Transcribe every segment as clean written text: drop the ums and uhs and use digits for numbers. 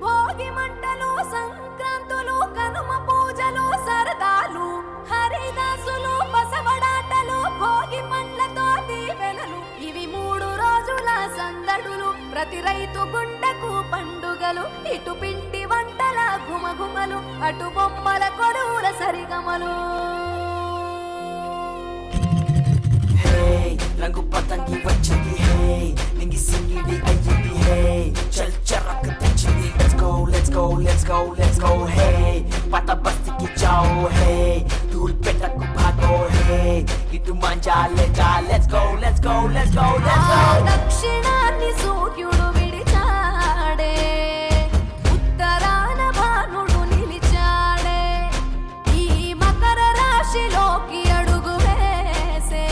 భోగి మంటలు, సంక్రాంతులు, కనుమ పూజలు, సరదాలు, హరిదాసులు, బసవడాటలు, భోగి పండ్లతో దీవెనలు, ఇవి 3 రోజుల సందడులు. ప్రతి రైతు గుండెకు పండుగలు, ఇటు పిండి వంటల గుమగుమలు, అటు బొమ్మల కొడువుల సరిగమలు. రంగు పతంగి వచ్చింది హే, నింగి సింగిడి అయ్యింది హే, చల్ చరక్ తెచ్చింది. Let's go let's go let's go let's go హే, పాత బస్తీకి జాओ హే, ధూల్ పెట్టకు భాగో హే, ఇటు మంజా లేజా. Let's go let's go let's go let's go. దక్షిణాన్ని సూర్యుడు విడిచాడే, ఉత్తరాన భానుడు నిలిచాడే, ఈ మకర రాశిలోకి అడుగు వేసే,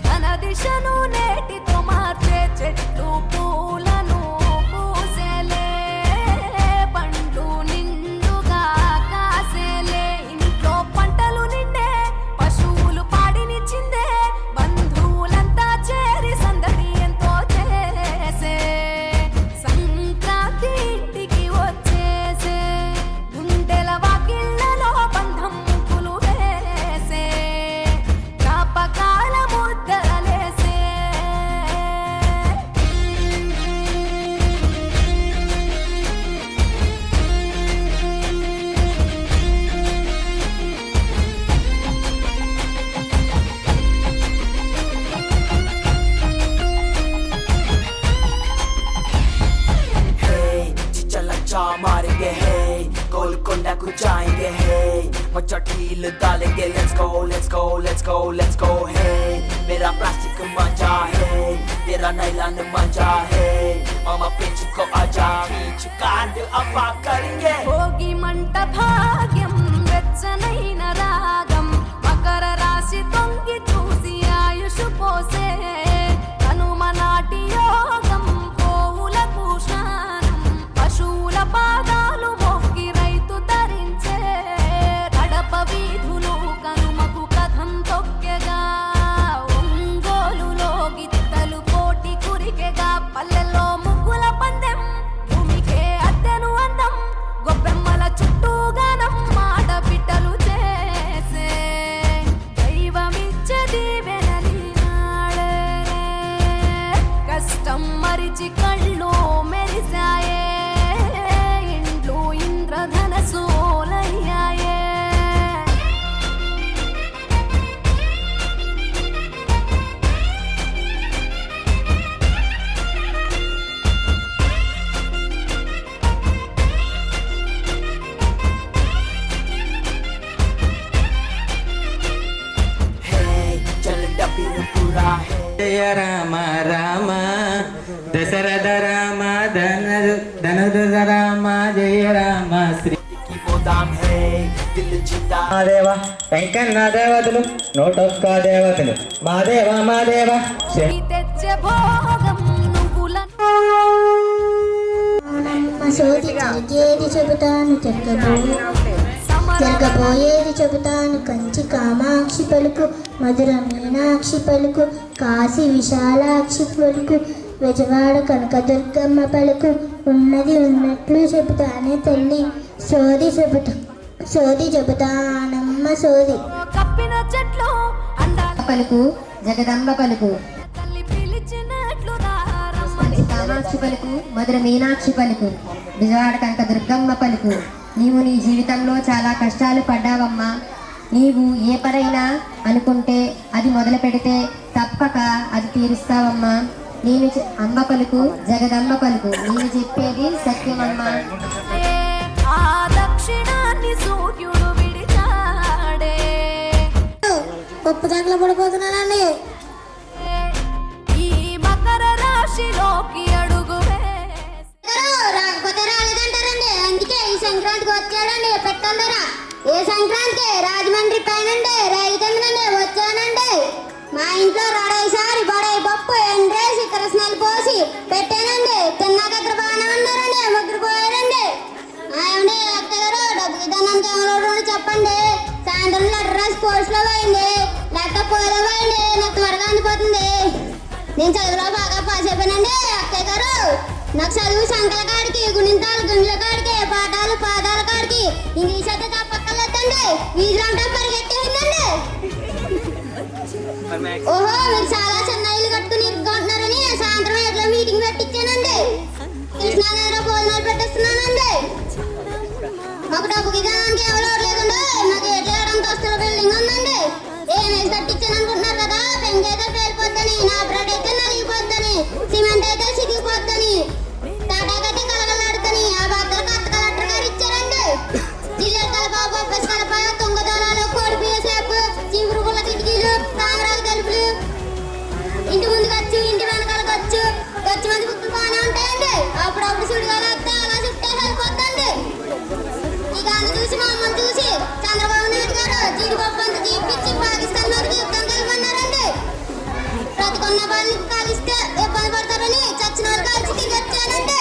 తన దిశను నేటితో మార్చే చెట్టు పూలను పూసేలే, పండు నిండుగా కాసేలే, ఇంట్లో పంటలు నిండే, పశువులు పాడినిచ్చిందే, బంధువులంతా చేరి సందడి ఎంతో చేసే, సంక్రాంతి ఇంటికి వచ్చేసే, గుండెల వాకిళ్లలో బంధం ముగ్గులు వేసే, జ్ఞాపకాల ముద్దలేసే. चिचा मारेंगे है, गोलकोंडा को जाएंगे है, मचटील डालेंगे. Let's go let's go let's go let's go है, मेरा प्लास्टिक मंजा है, तेरा नाइलॉन मंजा है, मामा पिंच को आजा, खींच कांड अफा करेंगे. భోగి మంట భాగ్యం, వెచ్చనైన రాగం, మకర రాశి తొంగి చూసి ఆయుష్ పోసే, కనుమ నాటి యోగం, పోవులకు స్నానం, పశువుల పాదాలు మొక్కి రైతు ధరించే, కడప వీధులు కనుమకు కథం తొక్కెగా, ఒంగోలులో గిత్తలు పోటీ కురికెగా, పల్లెల్లో ముగ్గుల పందెం, భూమికే అద్దెను అందం, గొప్పెమ్మల చుట్టూ గానం, ఆడబిడ్డలు చేసే, దైవమిచ్చే దీవెనలి నాడే, కష్టం మరిచి కళ్ళు మెరిసాయే, ఇండ్లు ఇంద్రధనసోలయ్యాయే. Hey, चल डबीर पूरा है. జయ రామ రామ దశరథ రామ ధనుధర రామ జయ రామ శ్రీ की वो दाम है, दिल जीता. మాదేవ వెంకన్న దేవతలు 101 దేవతలు మాదేవ మాదేవ ఈ తెచ్చే భోగం నువ్వుల సోది జరిగేది చెబుతాను జరగబోయేది చెబుతాను, కంచి కామాక్షి పలుకు, మధుర మీనాక్షి పలుకు, కాశీ విశాలాక్షి పలుకు, విజయవాడ కనకదుర్గమ్మ పలుకు, ఉన్నది ఉన్నట్లు చెబుతానే తల్లి, సోది చెబుతానమ్మ సోది. కప్పిన చెట్లు అందాల పలుకు జగదంబ పలుకు, తల్లి పిలిచినట్లు దారమ్మని, కామాక్షి పలుకు, మధుర మీనాక్షి పలుకు, విజయవాడ కనక దుర్గమ్మ పలుకు. నీవు నీ జీవితంలో చాలా కష్టాలు పడ్డావమ్మా. నీవు ఏ పనైనా అనుకుంటే అది మొదలు పెడితే తప్పక అది తీరుస్తావమ్మా. నేను అంబ పలుకు జగదంబ పలుకు, నేను చెప్పేది సత్యమమ్మా. ఆ దక్షిణాన్ని సూర్యుడు విడిచాడే, గొప్ప దాంట్లో పడిపోతున్నానండి. ఈ మకర రాశిలోకి అడుగు రాకపోతే రాలేదంటారండి. అందుకే ఈ సంక్రాంతికి వచ్చాడండి పెట్టందర. ఏ సంక్రాంతి రాజమండ్రి పైనండి రైతండి వచ్చానండి. మా ఇంట్లో రడైసారి బడై పప్పు ఎండ్రేసి కృష్ణాలు పోసి పెట్టానండి. తిన్నాక ఇద్దరు బాగానే ఉన్నారండి, ముగ్గురు పోయారండి. ఏమండి అత్తగారు డబ్బులు ఇద్దానంటే ఎవరో చెప్పండి. సాయంత్రం లెటర్ రాసి పోస్ట్లో పోయింది, లేకపోతే పోయిలో పోయింది. నాకు త్వరగా అందిపోతుంది. నేను చదువులో బాగా పాస్ అయిపోయానండి అక్కయ్య గారు. నాకు చదువు సంకల కాడికి, గుణింతాలు గుండెల కాడికి, పాఠాలు పాదాల కాడికి, ఇంగ్లీష్ అయితే తప్పక్కర్లేదండి. వీధిలో పరిగెట్టేసిందండి. ఓహో, మీరు చాలా చిన్న ఇల్లు కట్టుకుని ఇరుక్కుంటున్నారని సాయంత్రం ఎట్లా మీటింగ్ పెట్టించానండి. కృష్ణానగర్ భోజనాలు పెట్టేస్తున్నానండి. మాకు డబ్బుకి దానికి ఎవరో లేకుండా నాకు ఎట్లా అంతస్తుల బిల్డింగ్ ఉందండి. ఏమేసి కట్టించాను అనుకుంటున్నారు కదా. పెంక్ అయితే పేలిపోద్దని, నా బ్రెడ్ అయితే నలిగిపోద్దని, సిమెంట్ అయితే సిగిపోద్దని, టాటాకైతే కలగలాడుతుంది. ఆ భద్ర కొత్త కలెక్టర్ గారు ఇచ్చారండి. జిల్లా కలప, బొబ్బస్ కలప, తుంగదోళాలు, కోడిపిల్ల సేపు, చీపురు పుల్ల కిటికీలు, తామరాలు తలుపులు, ఇంటి ముందు ఖర్చు, ఇంటి వెనకాల ఖర్చు, ఖర్చు మంది బుక్కులు బాగానే ఉంటాయండి. అప్పుడప్పుడు సుడిగాలు వస్తే అలా చుట్టే వెళ్ళిపోద్దండి. ఈ గాను చూసి మా అమ్మని చూసి చంద్రబాబు నాయుడు గారు జీడిపప్పు అంత జీపిచ్చి పాకిస్తాన్ లోకి యుద్ధం చేయమన్నారండి. బ్రతుకున్న వాళ్ళు కలిస్తే ఇబ్బంది పడతారని చచ్చిన వాళ్ళు కలిసి దిగొచ్చానండి.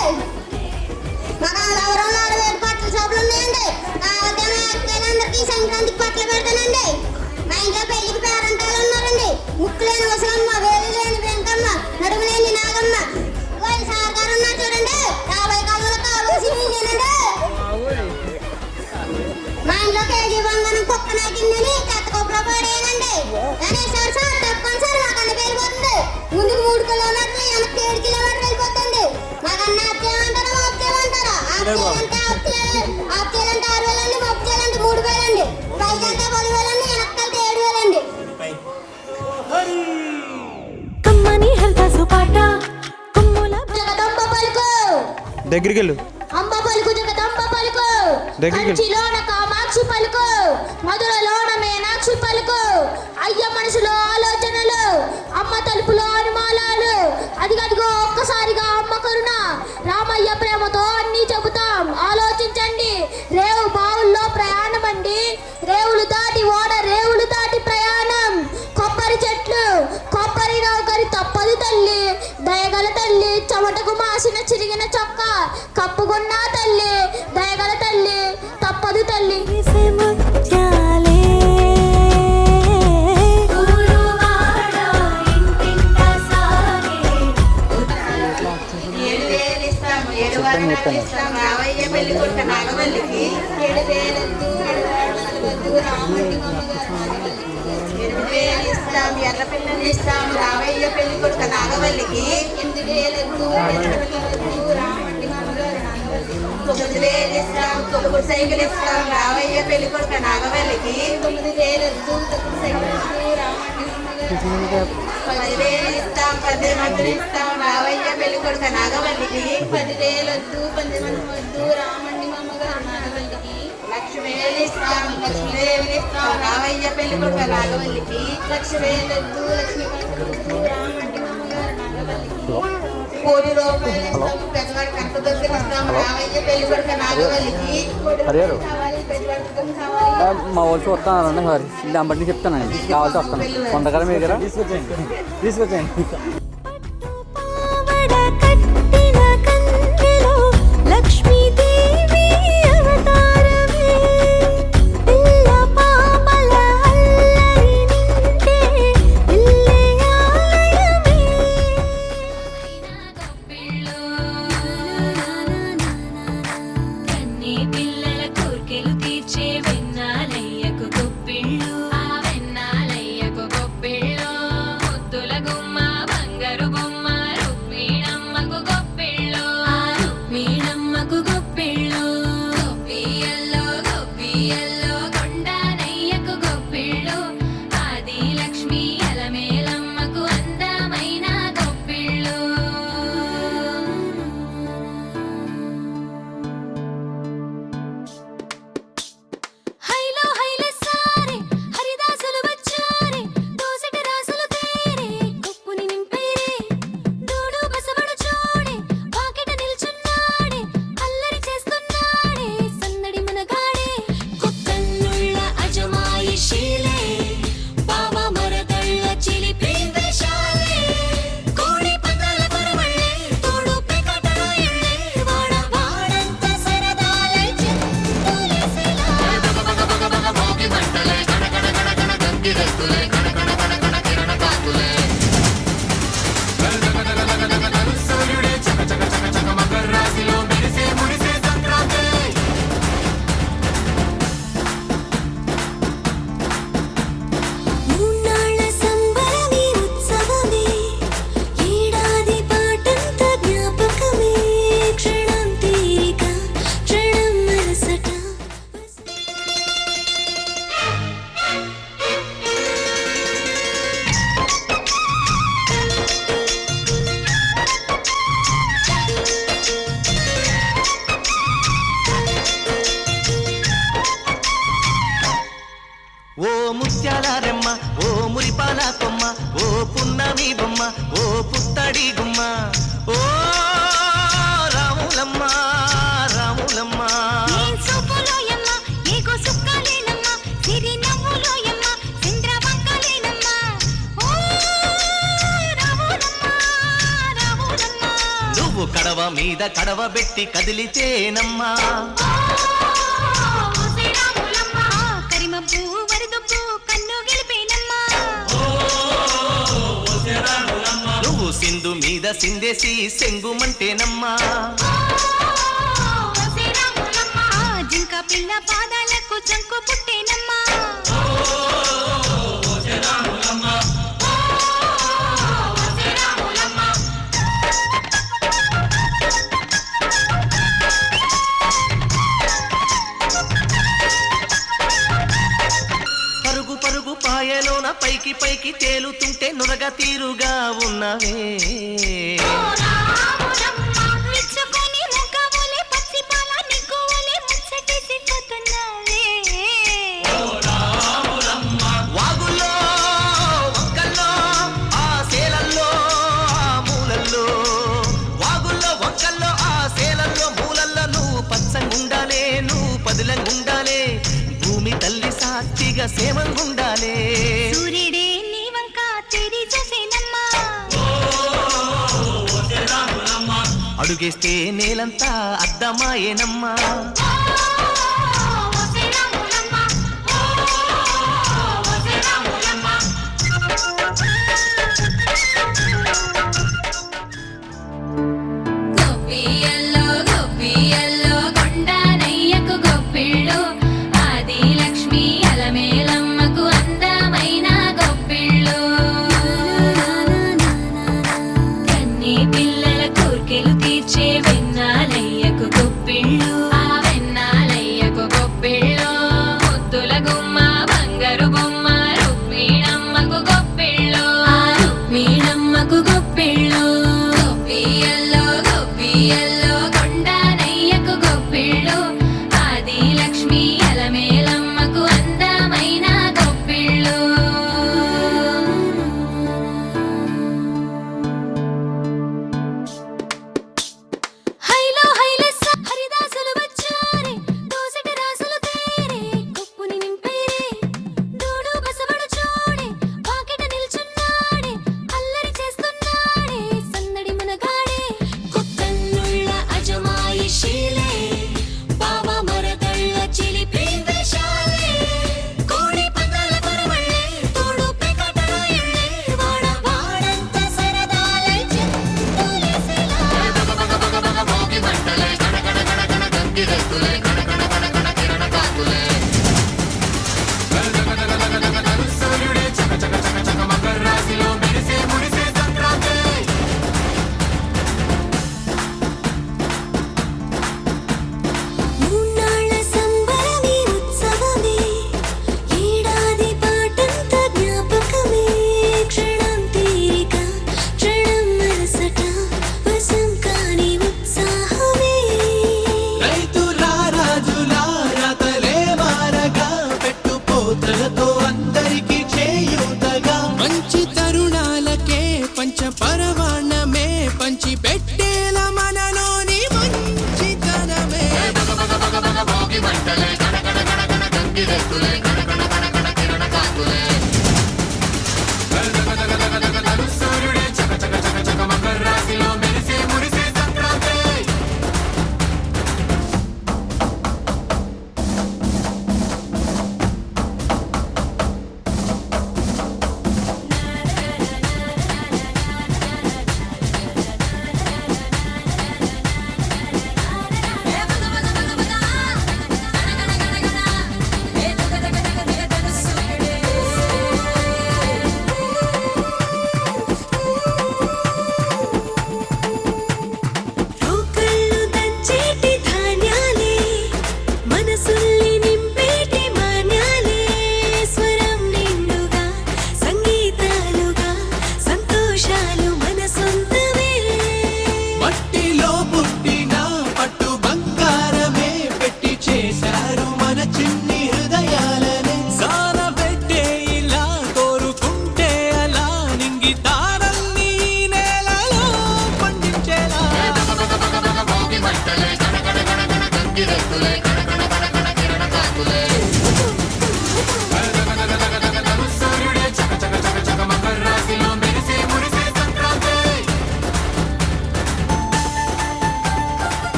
మా కామలావరంలో 6,000 బట్టల షాపులు ఉన్నాయండి. కాకపోతే మా అక్కలందరికీ సంక్రాంతికి బట్టలు పెడతానండి. మా ఇంట్లో పెళ్లికి పేరంటాలు ఉన్నారండి. ముక్కు లేని ముసలమ్మ, వేలు లేని వెంకమ్మ, నడుము లేని నాగమ్మ, సార్ గారు ఉన్నారు చూడండి. 50 కాలంలో కావాల్సి నేనండి. మా ఇంట్లో కేజీ బంగారం కుక్క నాకిందని చెత్త కుప్పలో పడేయనండి. సార్ సార్ తప్పని సార్ మాకన్నా వెళ్ళిపోతుంది. ముందుకు 3 కిలోమీటర్లు, వెనక్కి 7 కిలోమీటర్లు వెళ్ళిపోతుంది. మాకన్నా ఆప్చేయమంటారా ఆప్చేయమంటారా? ఆప్చేయాలంటే 6,000 అండి, ఆప్చేయాలంటే 3,000 అండి, పైకి అంటే 10,000 అండి, వెనక్కి 7,000 అండి. కమ్మని హల్దాసు పాట కొమ్ముల జగదంబ పలుకు దగ్గరికి వెళ్ళు. అంబ పలుకు, జగదంబ పలుకు, కంచిలోన కామాక్షి పలుకు, మధురలోన మీనాక్షి పలుకు, అయ్య మనసులో ఆలోచనలు, అమ్మ తలుపులో అనుమానాలు, అదిగదిగో ఒక్కసారిగా అమ్మ కరుణ, రామయ్య ప్రేమతో అన్నీ చెబుతాం ఆలోచించండి. రేవు బావుల్లో ప్రయాణం అండి, రేవులు దాటి ఓడ, రేవులు దాటి ప్రయాణం, కొబ్బరి చెట్లు, కొబ్బరి నౌకరి తప్పదు తల్లి, దయగల తల్లి, చెమటకు మాసిన చిరిగిన చొక్క కప్పుకున్న తల్లి, దయగల తల్లి, తప్పదు తల్లి. ముత్యాలే ఊరువాడ ఇంటింట సాగే 7,000 ఇస్తాము, 7 వారాలు ఇస్తాము. రావయ్య పెళ్లి కొడుకు నాగవల్లికి 7,000 రామండి మమ్మగారు. 8,000 ఇస్తాము, ఎర్ర పిల్లని ఇస్తాము. రావయ్య పెళ్లి కొడుకు నాగవల్లికి 8,000 రామండి మమ్మగారు. 9,000 ఇస్తాము, తొలుగుడు సైకిల్ ఇస్తాము. రావయ్య పెళ్లి కొడుకు నాగవల్లికి 9,000 తొలుగుడు సైకిల్ రామండి మమ్మగారు. 10,000 ఇస్తాం, 10 మందిని ఇస్తాం. రావయ్య పెళ్లి కొడుకు నాగవల్లికి 10,000 వద్దు, 10 మంది వద్దు, రామండి మమ్మగారు నాగవల్లికి. 1,00,000 ఇస్తాం, లక్ష్మీదేవిని ఇస్తాం. రావయ్య పెళ్లి కొడుకు నాగవల్లికి 1,00,000 వద్దు, లక్ష్మీదేవి రామండి మమ్మగారు నాగవల్లికి. 1,00,00,000 రూపాయలు ఇస్తాం, పెద్దవాడి కట్ట దగ్గర ఇస్తాం. రావయ్య పెళ్లి కొడుకు నాగవల్లికి 1,00,00,000 కావాలి, పెద్దవాడి కావాలి. మా వాళ్ళు చూస్తానండి సార్, దాన్ని బట్టి చెప్తానండి. కావాల్సి వస్తాను కొంతకాలం మీ దగ్గర తీసుకొచ్చేయండి. పావడ కట్టిన కన్నెలో లక్ష్మీదేవి అవతారమే పిల్ల పాపల అల్లరి నింటే ఇల్లే ఆలయమే కన్నీ పిల్లల కోర్కెలు తీర్చే వెన్నాలయ్యకు గొప్పిళ్ళు ఆ వెన్నాలయ్యకు గొప్పిళ్ళు ముద్దుల గుమ్మ బంగారు బొమ్మ రుక్మిణమ్మకు గొప్పిళ్ళు ఆ రుక్మిణమ్మకు గొప్పిళ్ళు గొప్పియల్లో గొప్పియల్లో కొండానయ్యకు గొప్పిళ్ళు ఆది లక్ష్మి అలమేలమ్మకు అందమైన గొప్పిళ్ళు హైలో హైల సారే హరిదాసులు వచ్చారే దోసటి రాసులు తేరే కొప్పుని నింపైరే పున్నమి బొమ్మ ఓ పుత్తడి గుమ్మ ఓ రాములమ్మ రాములమ్మ నువ్వు కడవ మీద కడవ పెట్టి కదిలితేనమ్మా నువ్వు సింధు మీద సిందేసి సెంగుమంటేనమ్మా జింక పిల్ల పాదాలకు చంకు పుట్టేనమ్మా పరుగు పరుగు పాయలోన పైకి పైకి తేలుతుంటే నురగ తీరుగా ఉన్నవే వాగుల్లో వంకల్లో ఆ సేలల్లో ఆ మూలల్లో వాగుల్లో వంకల్లో ఆ సేలల్లో మూలల్లో నువ్వు పచ్చంగుండాలే నువ్వు పదిలంగుండాలే భూమి తల్లి సాక్షిగా సేమంగుండాలే సూర్యుడే నీ వంక తెరి చూసేనమ్మా అడుగేస్తే నేలంతా అద్దమాయేనమ్మా గొప్పియల్లో గొప్పియల్లో కొండనయ్యకు గొప్పిళ్ళు ఆది లక్ష్మి అలమేలమ్మకు అందమైన గొప్పిళ్ళు కన్ని పిల్లల కోర్కెలు తీర్చే వెన్నాలయ్యకు గొప్పిళ్ళు ఆ వెన్న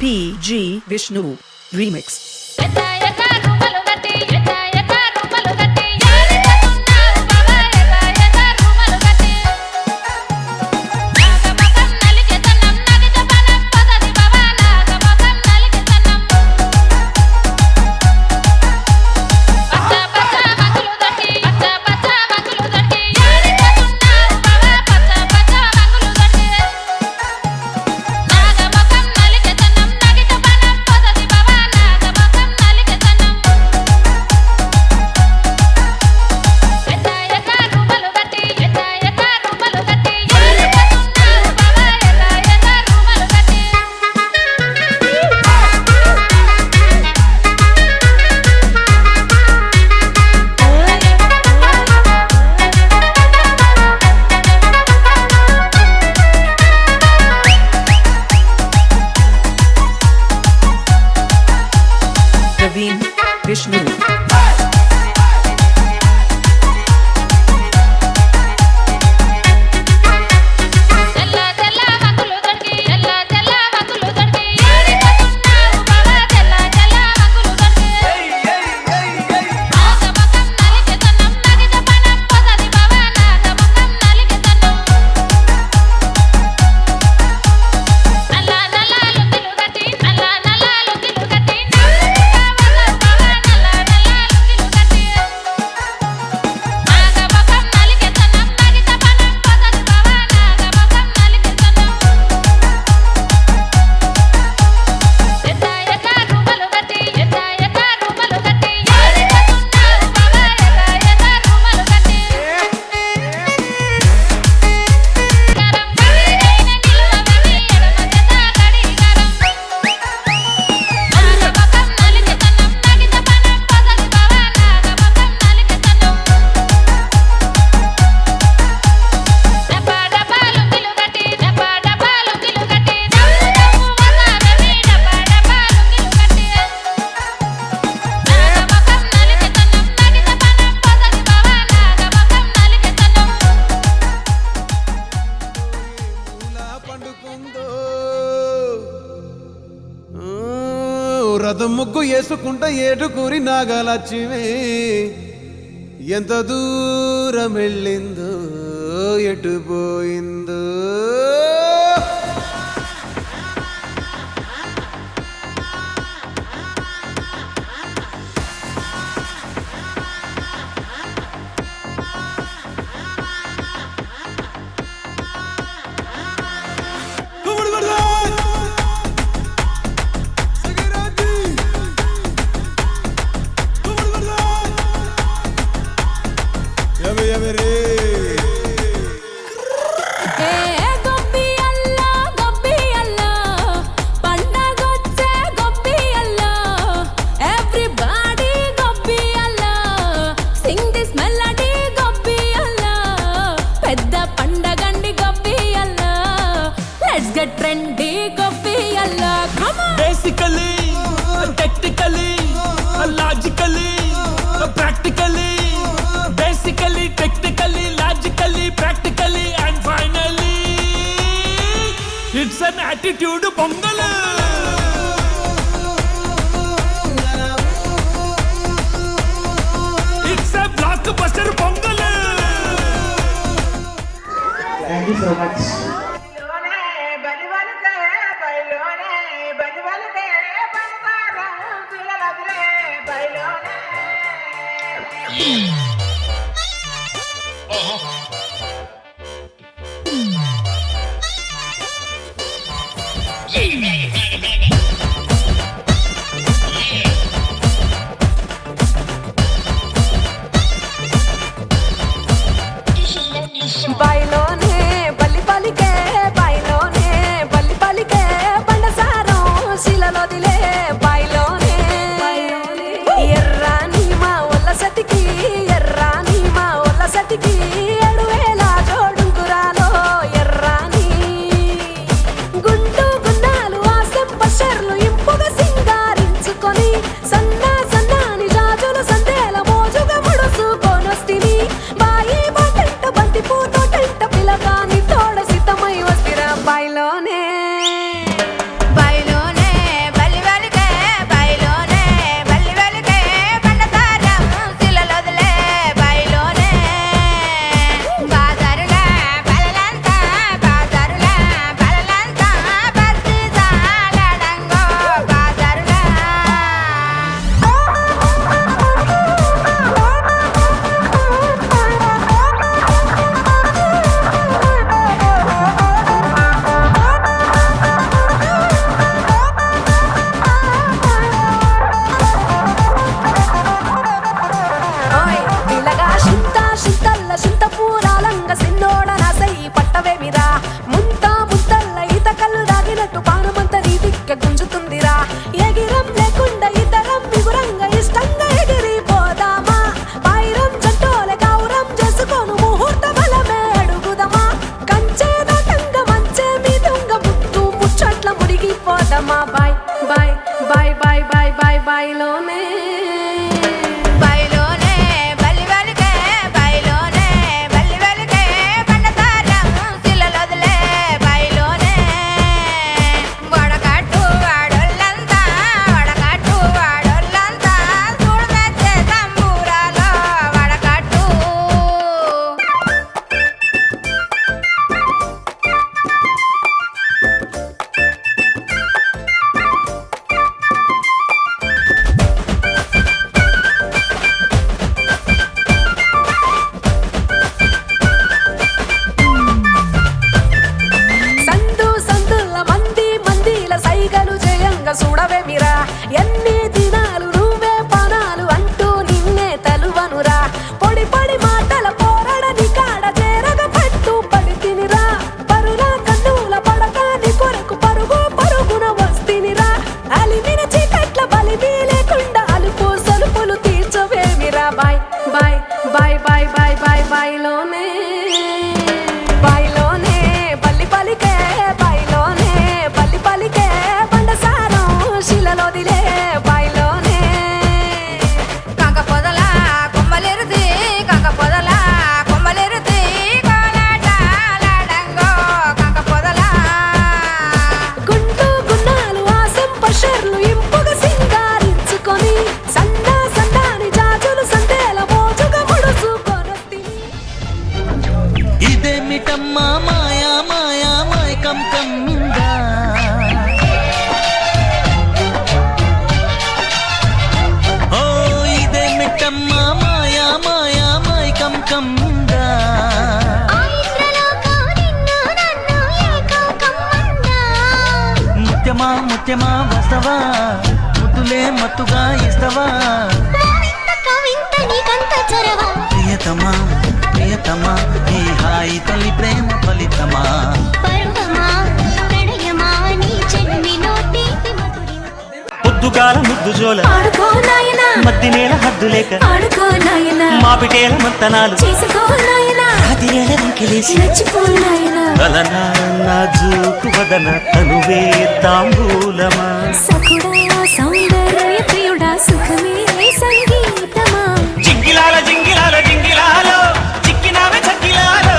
P.G. Vishnu Remix. Vishnu. రథం ముగ్గు వేసుకుంట ఏటుకూరి నాగలక్ష్మి ఎంత దూరం వెళ్ళిందో ఎటు పోయిందో Basically, technically, logically, practically. Basically, technically, logically, practically, and finally, it's an attitude pongal. It's a blockbuster pongal. Thank you so much. బైలోనే బల్లి పలికే బైలోనే బల్లి పలికే బండసారం శిలలోదిలే బైలోనే ఎర్రాని మా ఒల్ల సతికి ముత్యమా వస్తవా ముద్దులే మత్తుగా ఇస్తవా ప్రియతమా ప్రియతమా ఈ హాయి తల్లి ప్రేమ ఫలితమా పొద్దుగాల ముద్దు జోల మద్ది నేల హద్దు లేక మా పిటేల మంతనాలు జూకు వదన తనువే తాంబూలమా సౌందర్య ప్రియుడా సుఖమే సంగీతమా జింగిలాల జింగిలాల జింగిలాలో చిక్కినావే చక్కిలాలో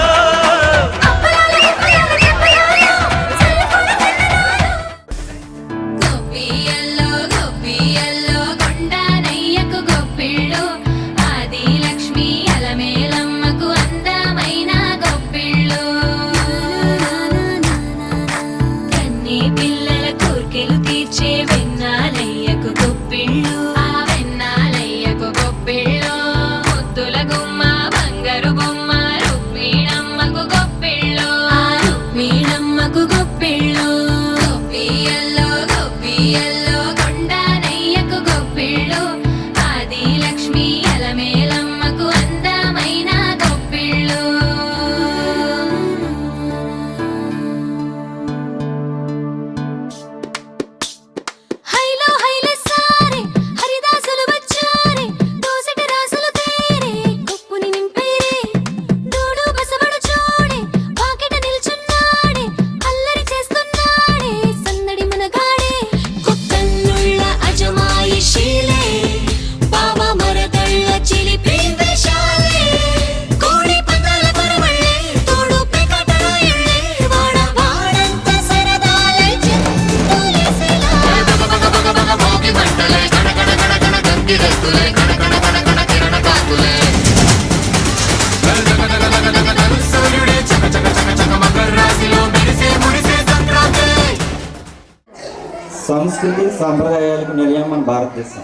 సంస్కృతి సాంప్రదాయాలకు నిలయం మన భారతదేశం.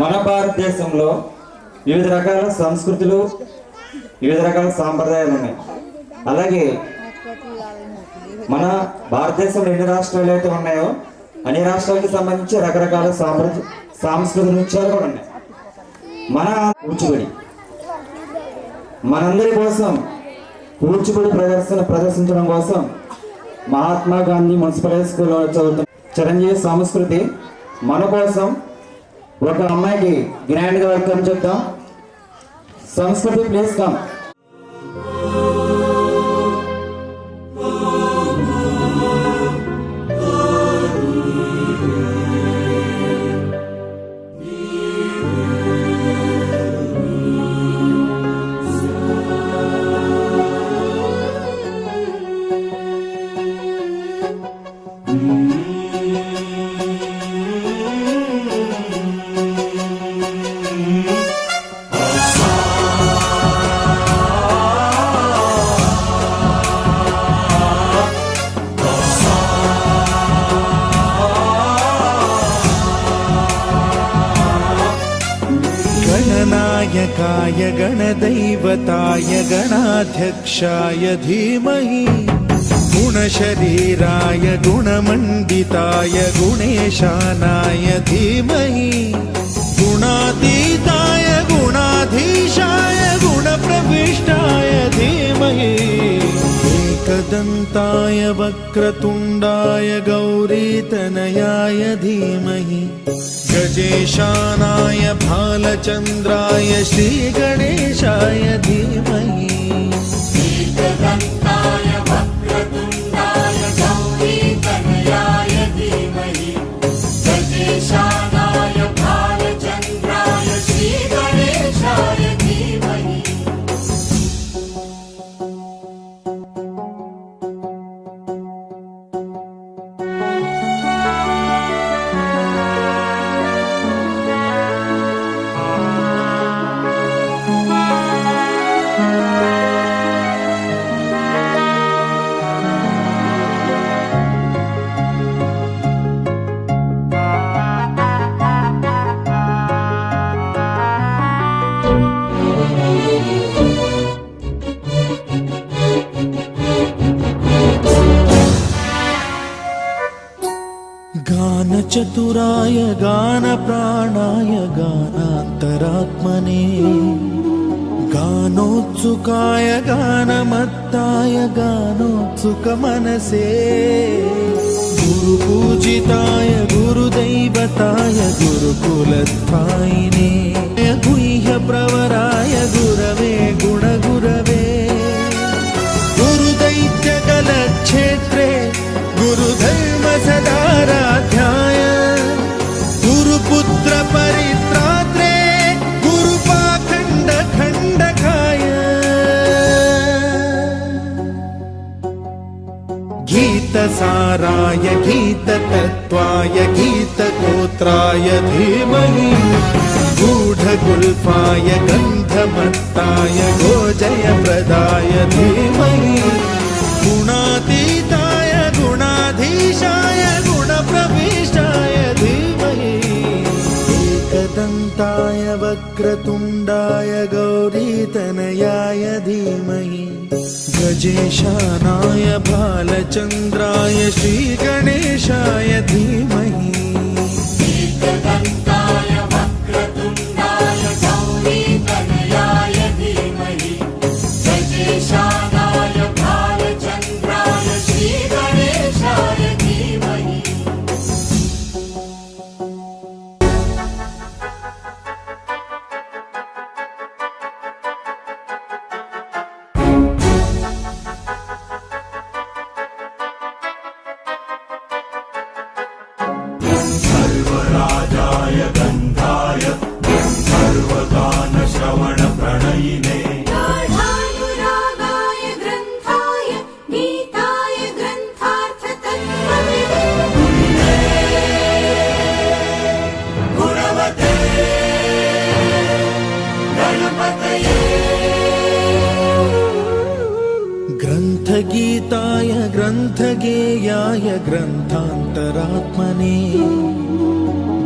మన భారతదేశంలో వివిధ రకాల సంస్కృతులు వివిధ రకాల సాంప్రదాయాలు ఉన్నాయి. అలాగే మన భారతదేశంలో ఎన్ని రాష్ట్రాలు అయితే ఉన్నాయో అన్ని రాష్ట్రాలకు సంబంధించి రకరకాల సాంస్కృతిక నృత్యాలు కూడా ఉన్నాయి. మన కూచిపూడి మనందరి కోసం కూచిపూడి ప్రదర్శించడం కోసం మహాత్మా గాంధీ మున్సిపల్ హై స్కూల్లో చదువుతున్న చిరంజీవి సంస్కృతి మన కోసం ఒక అమ్మాయికి గ్రాండ్గా వెల్కమ్ చెప్తాం. సంస్కృతి ప్లీజ్ కమ్. गणनायकाय गणदैवताय गणाध्यक्षाय धीमहि गुणशरीराय गुणमण्डिताय गुणेशानाय धीमहि गुणातीताय गुणाधीशाय गुणप्रविष्टाय धीमहि एकदन्ताय वक्रतुण्डाय गौरीतनयाय धीमहि गजेशानाय भालचन्द्राय श्रीगणेशाय धीमहि एकदन्ताय वक्रतुण्डाय गौरीतनयाय धीमहि गजेशानाय भालचन्द्राय श्रीगणेशाय धीमहि చతురాయ గాన ప్రాణాయ గానాంతరాత్మనే గానోత్సుకాయ గానమత్తాయ గానోత్సుక మనసే గురు పూజితాయ గురుదైవతాయ గురుకులస్థాయినే గుహ్య ప్రవరాయ గురవే గుణగురవే గురుదైత్యగలక్షేత్రే గురుధర్మ సదారాధ్యాయ గురుపుత్ర పరిత్రాత్రే గురుపాఖండ ఖండకాయ గీతసారాయ గీతతత్వాయ గీతగోత్రాయ ధీమహి గూఢగుల్ఫాయ గంధమత్తాయ గోజయప్రదాయ ధీమహి గుణాతీతాయ గుణాధీశాయ గుణప్రవిష్టాయ ధీమహి ఏకదంతాయ వక్రతుండాయ గౌరీతనయాయ ధీమహి గజేశానాయ బాలచంద్రాయ శ్రీగణేశాయ ధీమహి एकदन्ताय वक्रतुण्डाय गौरीतनयाय धीमहि गजेशानाय भालचन्द्राय श्रीगणेशाय धीमहि सर्वराजाय गन्धाय सर्वगानश्रवणप्रणयिने गाढानुरागाय ग्रन्थाय गीताय ग्रन्थार्थतत्त्वविदे गुणवते गणपतये ग्रन्थगीताय ग्रन्थगेयाय ग्रन्थान्तरात्मने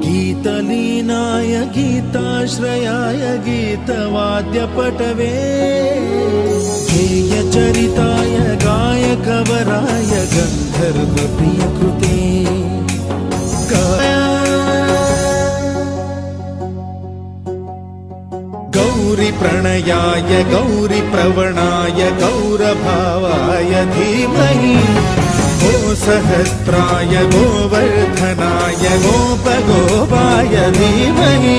गीतलीनाय गीताश्रयाय गीतवाद्यपटवे गेयचरिताय गायकवराय गन्धर्वप्रियकृते गौरीप्रणयाय गौरीप्रवणाय गौरभावाय धीमहि गोसहस्राय गोवर्धनाय गोपगोपाय धीमहि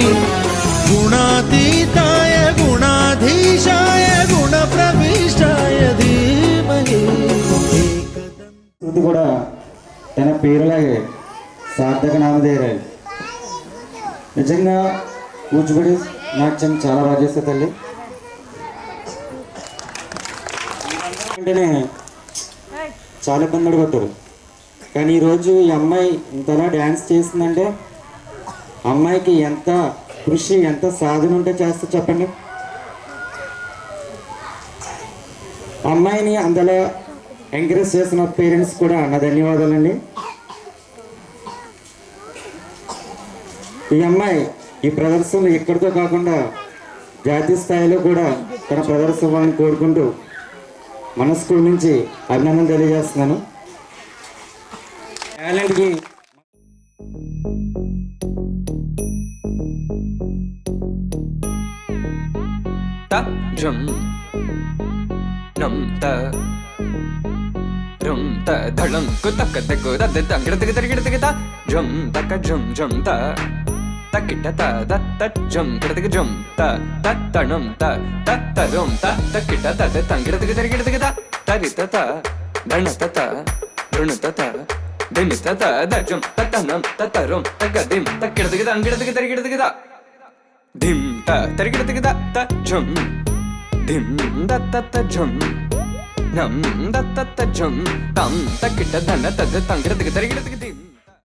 गुणातीताय गुणाधीशाय गुणप्रविष्टाय धीमहि శృతి కూడా తన పేరులాగే సార్థక నామధేయరాలు. నిజంగా కూచిపూడి నాట్యం చాలా బాగా చేస్తే తల్లి. అంటేనే చాలా ఇబ్బంది పడిపోతారు. కానీ ఈరోజు ఈ అమ్మాయి ఇంతలా డ్యాన్స్ చేస్తుందంటే అమ్మాయికి ఎంత కృషి ఎంత సాధన ఉంటే చేస్తా చెప్పండి. అమ్మాయిని అందులో ఎంకరేజ్ చేసిన పేరెంట్స్ కూడా నా ధన్యవాదాలండి. ఈ అమ్మాయి ఈ ప్రదర్శనలు ఎక్కడితో కాకుండా జాతీయ స్థాయిలో కూడా తన ప్రదర్శనని కోరుకుంటూ మనస్కు నుంచి అభినందనలు తెలియజేస్తున్నాను. టాలెంట్కి ధళం కుతక తకు దద తంగడ తగ తరిగడ తగ జం తక జం జం త తకిట త దత్త జం కడతగ జం త తత్తణం త తత్తరం త తకిట త తంగడ తగ తరిగడ తగ తరిత త ధణత త రుణత త దిమిత త దజం తత్తనం తత్తరం తగ దిం తకిడ తగ తంగడ తగ తరిగడ తగ ధిం త తరిగడ తగ త జం ధిం దత్త త జం నం దత్త త జం తం తకిట ధన తద తంగడ తగ తరిగడ తగ